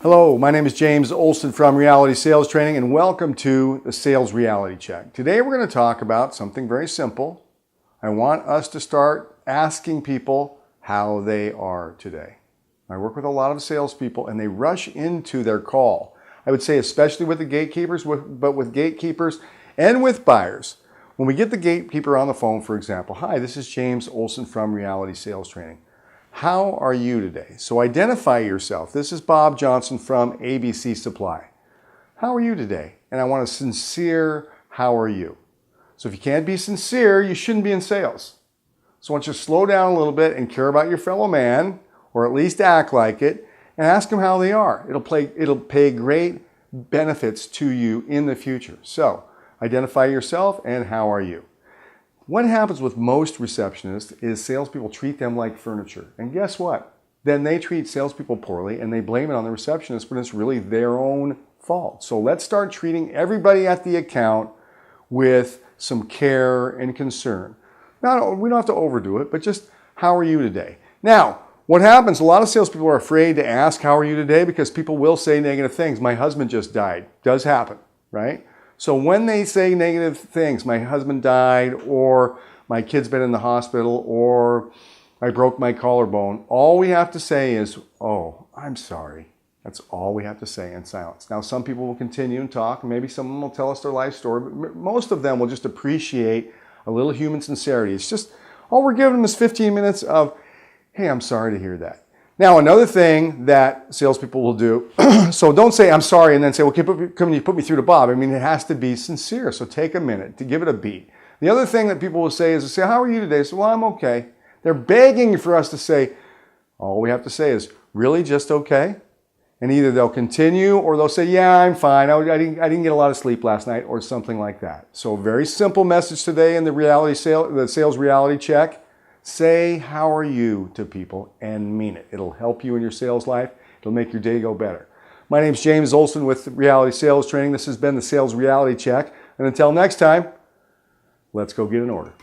Hello, my name is James Olsen from Reality Sales Training, and welcome to the Sales Reality Check. Today we're going to talk about something very simple. I want us to start asking people how they are today. I work with a lot of salespeople and they rush into their call. I would say especially with the gatekeepers, but with gatekeepers and with buyers. When we get the gatekeeper on the phone, for example, hi, this is James Olsen from Reality Sales Training. How are you today? So identify yourself. This is Bob Johnson from ABC Supply. How are you today? And I want a sincere, how are you? So if you can't be sincere, you shouldn't be in sales. So I want you to slow down a little bit and care about your fellow man, or at least act like it, and ask them how they are. It'll pay great benefits to you in the future. So identify yourself and how are you? What happens with most receptionists is salespeople treat them like furniture. And guess what? Then they treat salespeople poorly and they blame it on the receptionist, but it's really their own fault. So let's start treating everybody at the account with some care and concern. Now, we don't have to overdo it, but just how are you today? Now, what happens, a lot of salespeople are afraid to ask how are you today because people will say negative things. My husband just died. Does happen, right? So when they say negative things, my husband died, or my kid's been in the hospital, or I broke my collarbone, all we have to say is, oh, I'm sorry. That's all we have to say in silence. Now, some people will continue and talk, and maybe someone will tell us their life story, but most of them will just appreciate a little human sincerity. It's just, all we're giving them is 15 minutes of, hey, I'm sorry to hear that. Now, another thing that salespeople will do, so don't say, I'm sorry, and then say, well, can you put me through to Bob? I mean, it has to be sincere, so take a minute to give it a beat. The other thing that people will say is, say, how are you today? So, well, I'm okay. They're begging for us to say, all we have to say is, really just okay? And either they'll continue or they'll say, yeah, I'm fine. I didn't get a lot of sleep last night, or something like that. So very simple message today in the sales reality check. Say how are you to people and mean it. It'll help you in your sales life. It'll make your day go better. My name's James Olsen with Reality Sales Training. This has been the Sales Reality Check. And until next time, let's go get an order.